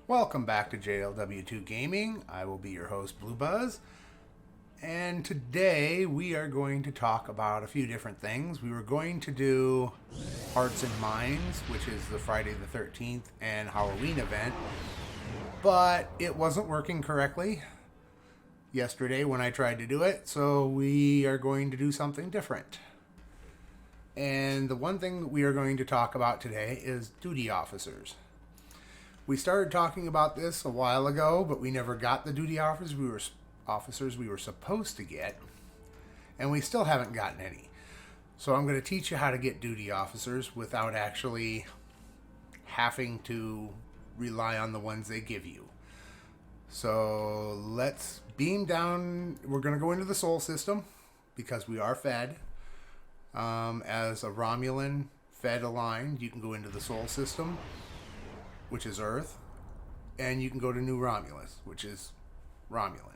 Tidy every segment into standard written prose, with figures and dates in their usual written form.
Welcome back to JLW2 Gaming. I will be your host, Blue Buzz. And today we are going to talk about a few different things. We were going to do Hearts and Minds, which is the Friday the 13th and Halloween event, but it wasn't working correctly yesterday when I tried to do it, so we are going to do something different. And the one thing that we are going to talk about today is duty officers. We started talking about this a while ago, but we never got the duty officers we were supposed to get, and we still haven't gotten any. So I'm going to teach you how to get duty officers without actually having to rely on the ones they give you. So let's beam down. We're going to go into the Sol system because we are fed. As a Romulan fed aligned, you can go into the Sol system, which is Earth, and you can go to New Romulus, which is Romulan.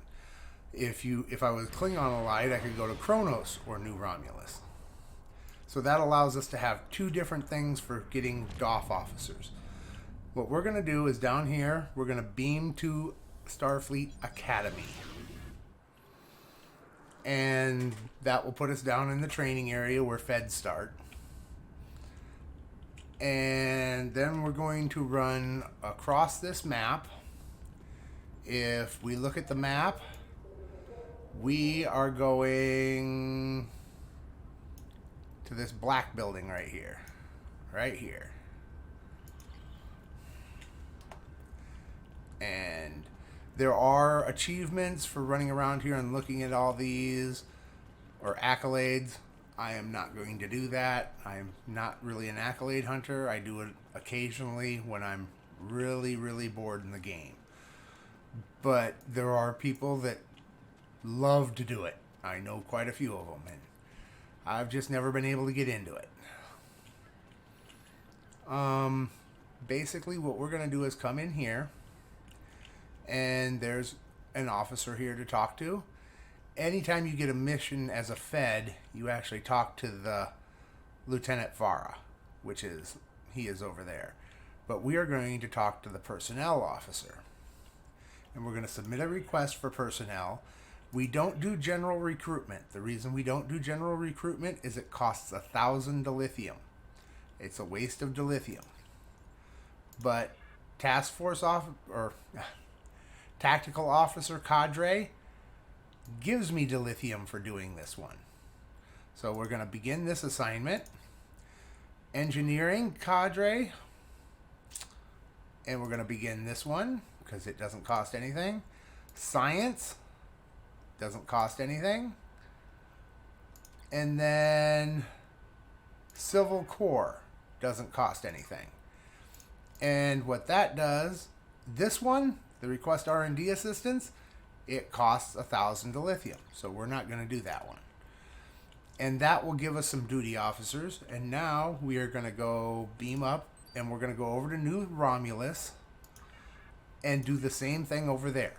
If I was Klingon allied, I could go to Kronos or New Romulus. So that allows us to have two different things for getting DOF officers. What we're going to do is down here, we're going to beam to Starfleet Academy. And that will put us down in the training area where feds start. And then we're going to run across this map. If we look at the map, we are going to this black building right here. Right here. And there are achievements for running around here and looking at all these, or accolades. I am not going to do that. I'm not really an accolade hunter. I do it occasionally when I'm really, really bored in the game. But there are people that love to do it. I know quite a few of them, and I've just never been able to get into it. Basically, what we're going to do is come in here, and there's an officer here to talk to. Anytime you get a mission as a Fed, you actually talk to the Lieutenant Farah, he is over there. But we are going to talk to the personnel officer. And we're going to submit a request for personnel. We don't do general recruitment. The reason we don't do general recruitment is it costs 1,000 dilithium. It's a waste of dilithium. But tactical officer cadre gives me dilithium for doing this one. So we're going to begin this assignment. Engineering cadre. And we're going to begin this one because it doesn't cost anything. Science doesn't cost anything. And then Civil Corps doesn't cost anything. And what that does, this one, the request R&D assistance, it costs 1,000 dilithium. So we're not going to do that one. And that will give us some duty officers. And now we are going to go beam up and we're going to go over to New Romulus and do the same thing over there.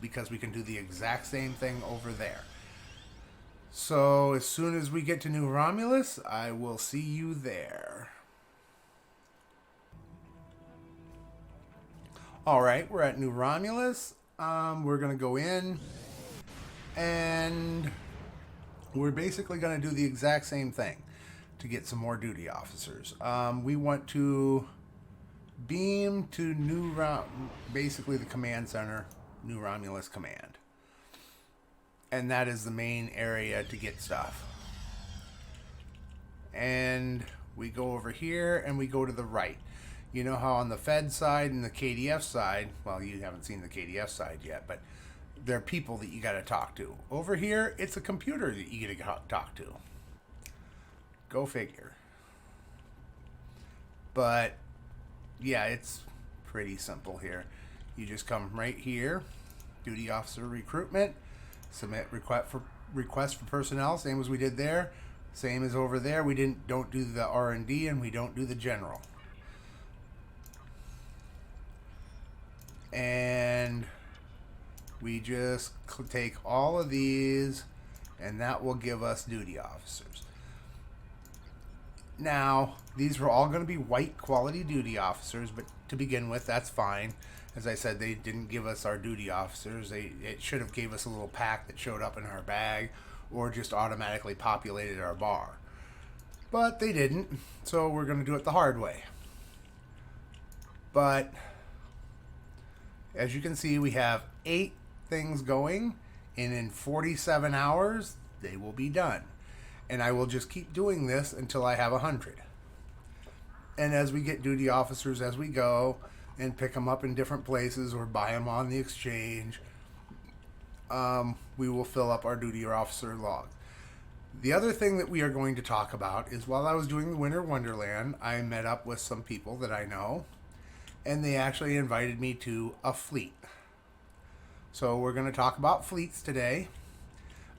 Because we can do the exact same thing over there. So as soon as we get to New Romulus, I will see you there. Alright, we're at New Romulus. We're going to go in and we're basically going to do the exact same thing to get some more duty officers. We want to beam to basically the command center, New Romulus Command. And that is the main area to get stuff. And we go over here and we go to the right. You know how on the Fed side and the KDF side, well, you haven't seen the KDF side yet, but there are people that you got to talk to. Over here, it's a computer that you get to talk to. Go figure. But, yeah, it's pretty simple here. You just come right here, duty officer recruitment, submit request for personnel, same as we did there, same as over there. We don't do the R&D and we don't do the general. And we just take all of these and that will give us duty officers. Now, these were all going to be white quality duty officers, but to begin with, that's fine. As I said, they didn't give us our duty officers. It should have gave us a little pack that showed up in our bag or just automatically populated our bar. But they didn't, so we're going to do it the hard way. But as you can see, we have 8 things going, and in 47 hours, they will be done. And I will just keep doing this until I have 100. And as we get duty officers as we go, and pick them up in different places or buy them on the exchange, we will fill up our duty officer log. The other thing that we are going to talk about is while I was doing the Winter Wonderland, I met up with some people that I know, and they actually invited me to a fleet. So we're going to talk about fleets today.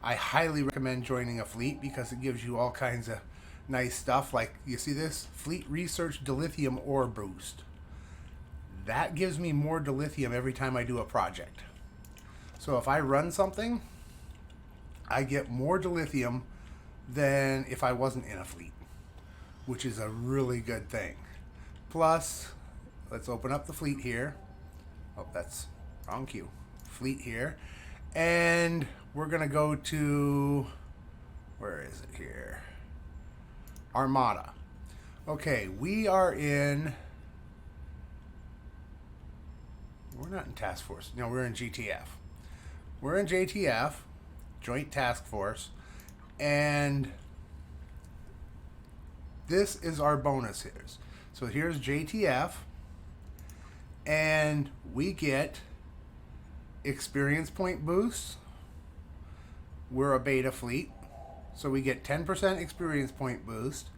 I highly recommend joining a fleet because it gives you all kinds of nice stuff, like you see this Fleet Research Dilithium Ore Boost. That gives me more dilithium every time I do a project. So if I run something, I get more dilithium than if I wasn't in a fleet, which is a really good thing. Plus, let's open up the fleet here. Oh, that's wrong queue. Fleet here. And we're going to go to, where is it here? Armada. Okay, we are in, we're not in task force. No, we're in GTF. We're in JTF, Joint Task Force, and this is our bonus here. So here's JTF, and we get experience point boosts. We're a beta fleet, so we get 10% experience point boost,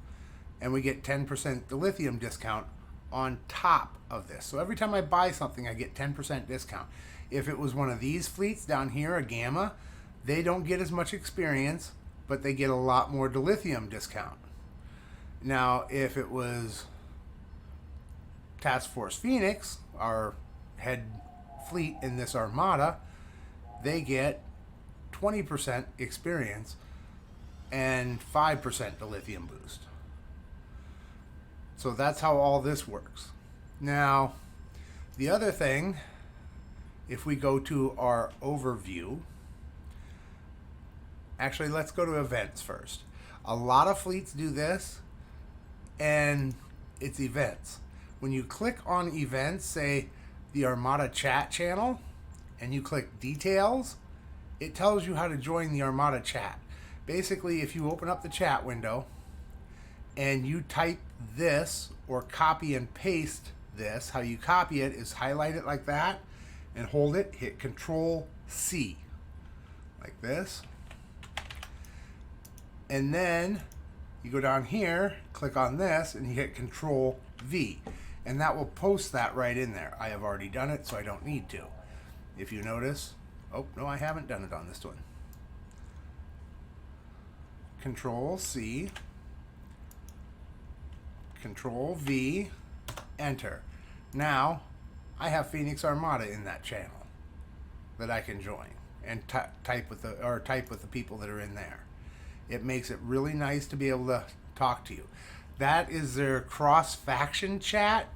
and we get 10% dilithium discount on top of this. So every time I buy something, I get 10% discount. If it was one of these fleets down here, a Gamma, they don't get as much experience, but they get a lot more dilithium discount. Now, if it was Task Force Phoenix, our head fleet in this armada, they get 20% experience and 5% dilithium boost. So that's how all this works. Now, the other thing, if we go to our overview, actually, let's go to events first. A lot of fleets do this, and it's events. When you click on events, say the Armada chat channel, and you click details, it tells you how to join the Armada chat. Basically, if you open up the chat window and you type this or copy and paste this, how you copy it is highlight it like that and hold it, hit Control C like this, and then you go down here, click on this, and you hit Control V, and that will post that right in there. I have already done it, so I don't need to. If you notice, oh no, I haven't done it on this one. Control C, Control V, enter. Now I have Phoenix Armada in that channel that I can join and type with the people that are in there. It makes it really nice to be able to talk to you. That is their cross-faction chat,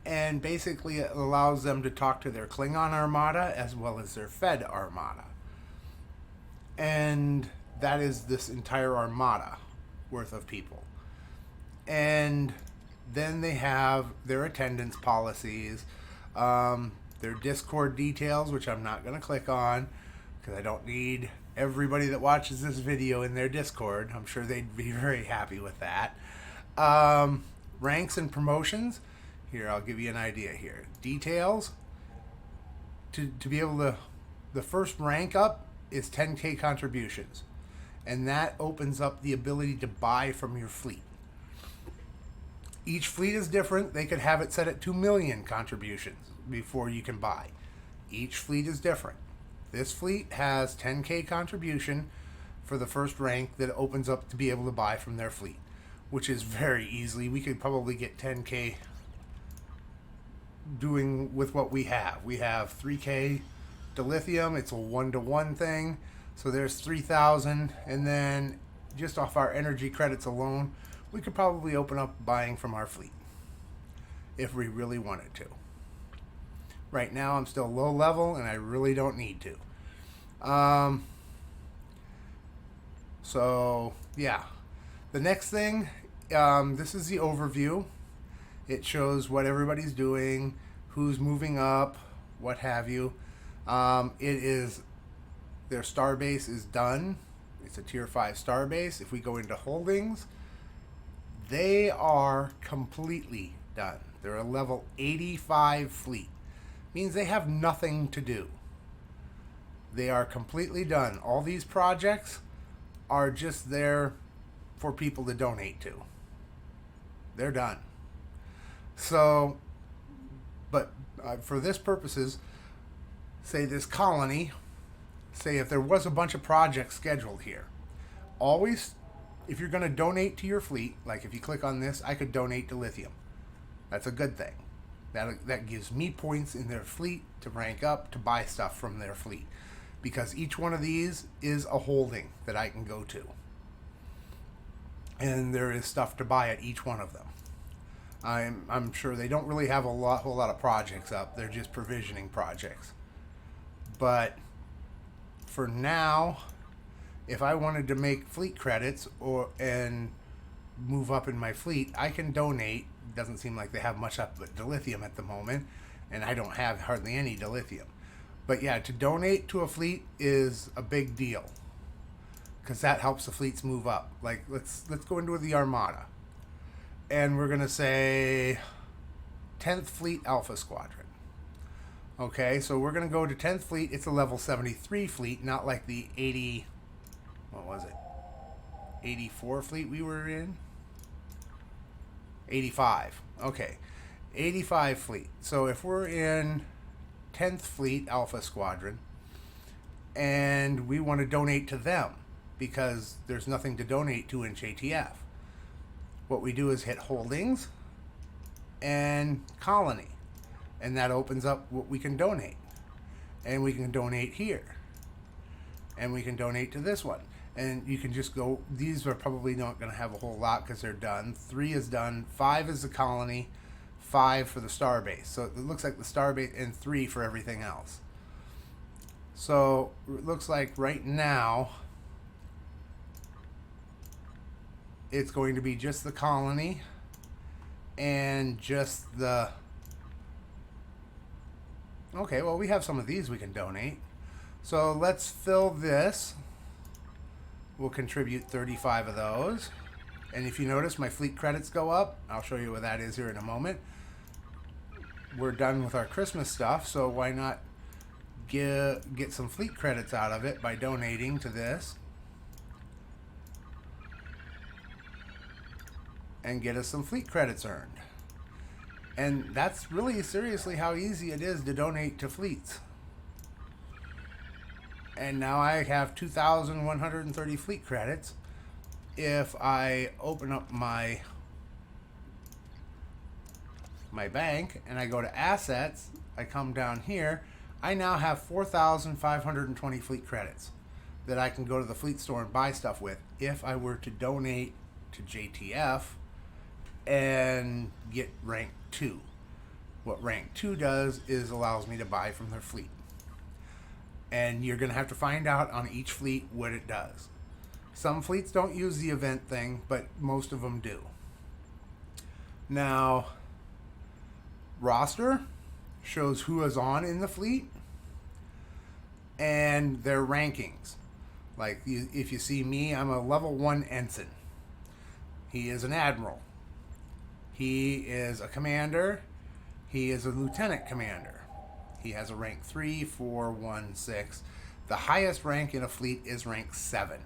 and basically it allows them to talk to their Klingon Armada as well as their Fed Armada. And that is this entire Armada worth of people. And then they have their attendance policies, their Discord details, which I'm not going to click on because I don't need everybody that watches this video in their Discord. I'm sure they'd be very happy with that. Ranks and promotions. Here, I'll give you an idea here. Details. To be able to, the first rank up is 10K contributions. And that opens up the ability to buy from your fleet. Each fleet is different. They could have it set at 2 million contributions before you can buy. Each fleet is different. This fleet has 10K contribution for the first rank that opens up to be able to buy from their fleet, which is very easily. We could probably get 10K doing with what we have. We have 3K dilithium. It's a 1-to-1 thing. So there's 3,000, and then just off our energy credits alone, we could probably open up buying from our fleet if we really wanted to. Right now I'm still low level and I really don't need to. So yeah, the next thing, this is the overview. It shows what everybody's doing, who's moving up, what have you. It is, their star base is done. It's a tier 5 star base. If we go into holdings, they are completely done. They're a level 85 fleet. Means they have nothing to do. They are completely done. All these projects are just there for people to donate to. They're done. So, but for this purposes, say this colony, say if there was a bunch of projects scheduled here, always, if you're going to donate to your fleet, like if you click on this, I could donate to lithium. That's a good thing. That gives me points in their fleet to rank up, to buy stuff from their fleet. Because each one of these is a holding that I can go to. And there is stuff to buy at each one of them. I'm sure they don't really have a whole lot of projects up. They're just provisioning projects. But for now, if I wanted to make fleet credits and move up in my fleet, I can donate. Doesn't seem like they have much up but dilithium at the moment, and I don't have hardly any dilithium. But yeah, to donate to a fleet is a big deal because that helps the fleets move up. Like let's go into the Armada, and we're gonna say 10th Fleet Alpha Squadron. Okay, so we're gonna go to 10th Fleet. It's a level 73 fleet, not like the 80. What was it? 84 fleet we were in. 85. Okay, 85 fleet. So if we're in 10th Fleet Alpha Squadron and we want to donate to them because there's nothing to donate to in JTF, what we do is hit holdings and colony, and that opens up what we can donate. And we can donate here, and we can donate to this one. And you can just go, these are probably not going to have a whole lot because they're done. 3 is done, 5 is the colony, 5 for the star base. So it looks like the star base, and 3 for everything else. So it looks like right now it's going to be just the colony and just the... Okay, well we have some of these we can donate. So let's fill this. We'll contribute 35 of those. And if you notice, my fleet credits go up. I'll show you what that is here in a moment. We're done with our Christmas stuff, so why not get some fleet credits out of it by donating to this. And get us some fleet credits earned. And that's really seriously how easy it is to donate to fleets. And now I have 2,130 fleet credits. If I open up my bank and I go to assets, I come down here, I now have 4,520 fleet credits that I can go to the fleet store and buy stuff with if I were to donate to JTF and get rank 2. What rank 2 does is allows me to buy from their fleet. And you're going to have to find out on each fleet what it does. Some fleets don't use the event thing, but most of them do. Now, roster shows who is on in the fleet and their rankings. Like, if you see me, I'm a level 1 ensign. He is an admiral. He is a commander. He is a lieutenant commander. He has a rank 3, 4, 1, 6. The highest rank in a fleet is rank 7.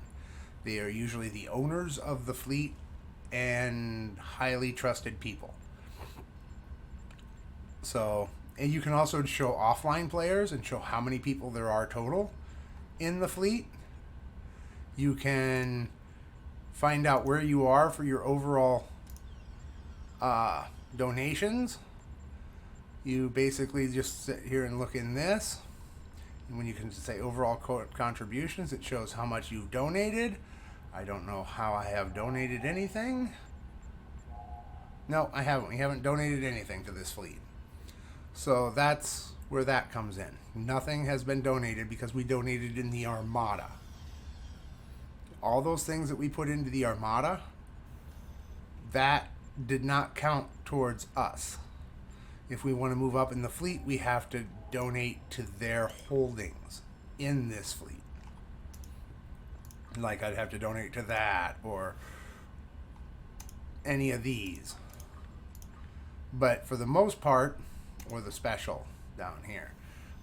They are usually the owners of the fleet and highly trusted people. So, and you can also show offline players and show how many people there are total in the fleet. You can find out where you are for your overall donations. You basically just sit here and look in this. And when you can say overall contributions, it shows how much you've donated. I don't know how I have donated anything. No, I haven't. We haven't donated anything to this fleet. So that's where that comes in. Nothing has been donated because we donated in the Armada. All those things that we put into the Armada, that did not count towards us. If we want to move up in the fleet, we have to donate to their holdings in this fleet. Like I'd have to donate to that or any of these. But for the most part, or the special down here,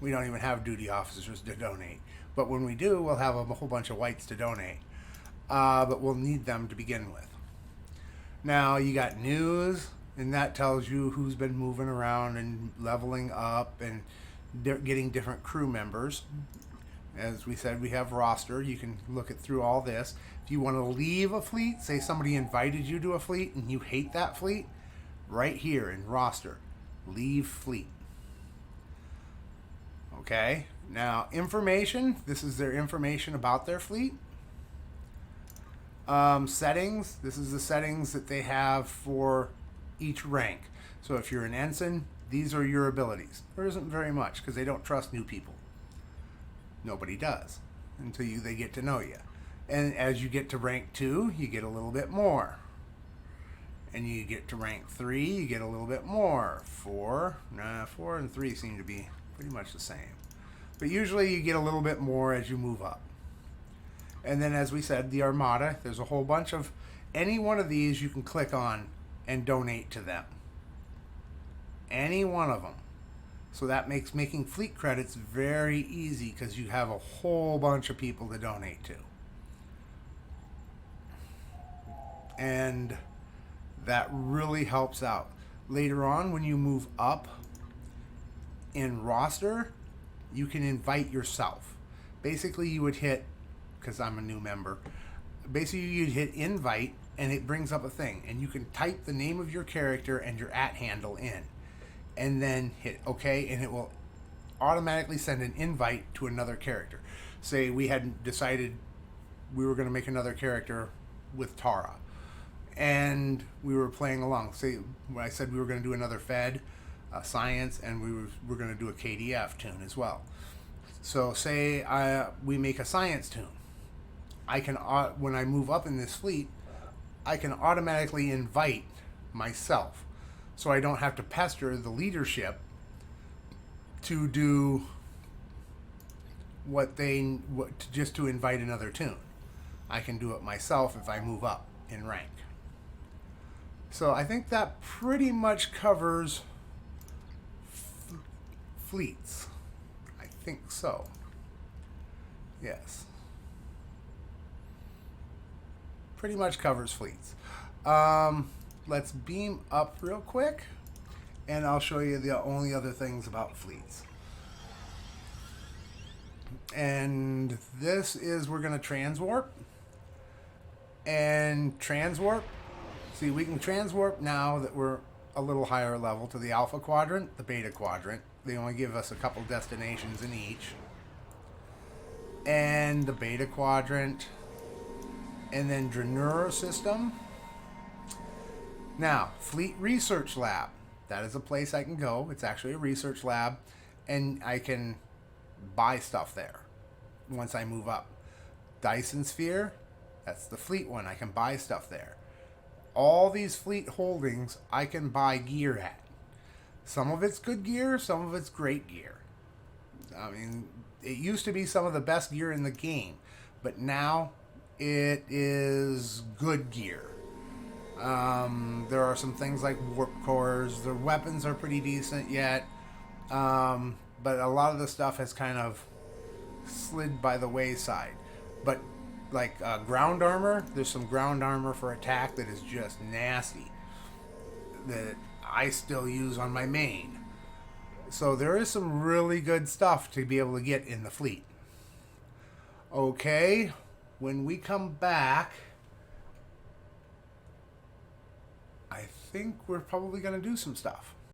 we don't even have duty officers to donate. But when we do, we'll have a whole bunch of whites to donate. But we'll need them to begin with. Now you got news, and that tells you who's been moving around and leveling up and getting different crew members. As we said, we have roster. You can look it through all this. If you want to leave a fleet, say somebody invited you to a fleet and you hate that fleet, right here in roster, leave fleet. Okay, now information. This is their information about their fleet. Settings. This is the settings that they have for each rank. So if you're an ensign, these are your abilities. There isn't very much because they don't trust new people. Nobody does until they get to know you. And as you get to rank 2, you get a little bit more. And you get to rank 3, you get a little bit more. 4 and 3 seem to be pretty much the same. But usually you get a little bit more as you move up. And then as we said, the Armada, there's a whole bunch of any one of these you can click on and donate to them. Any one of them. So that makes making fleet credits very easy because you have a whole bunch of people to donate to. And that really helps out. Later on, when you move up in roster, you can invite yourself. Basically, you would hit, because I'm a new member, basically you'd hit invite and it brings up a thing. And you can type the name of your character and your @ handle in. And then hit OK, and it will automatically send an invite to another character. Say we had decided we were going to make another character with Tara. And we were playing along. Say I said we were going to do another Fed, Science, and we were going to do a KDF tune as well. So say we make a Science tune. I can when I move up in this fleet, I can automatically invite myself. So I don't have to pester the leadership to do just to invite another tune. I can do it myself if I move up in rank. So I think that pretty much covers fleets. I think so. Yes. Pretty much covers fleets. Let's beam up real quick, and I'll show you the only other things about fleets. And this is, we're going to transwarp. And transwarp, see, we can transwarp now that we're a little higher level to the Alpha Quadrant, the Beta Quadrant. They only give us a couple destinations in each. And the Beta Quadrant, and then Drenura System. Now, Fleet Research Lab. That is a place I can go. It's actually a research lab, and I can buy stuff there once I move up. Dyson Sphere, that's the fleet one. I can buy stuff there. All these fleet holdings I can buy gear at. Some of it's good gear, some of it's great gear. I mean, it used to be some of the best gear in the game, but now it is good gear. There are some things like warp cores. The weapons are pretty decent yet, but a lot of the stuff has kind of slid by the wayside. But like ground armor, there's some ground armor for attack that is just nasty that I still use on my main. So there is some really good stuff to be able to get in the fleet. Okay, when we come back, I think we're probably going to do some stuff.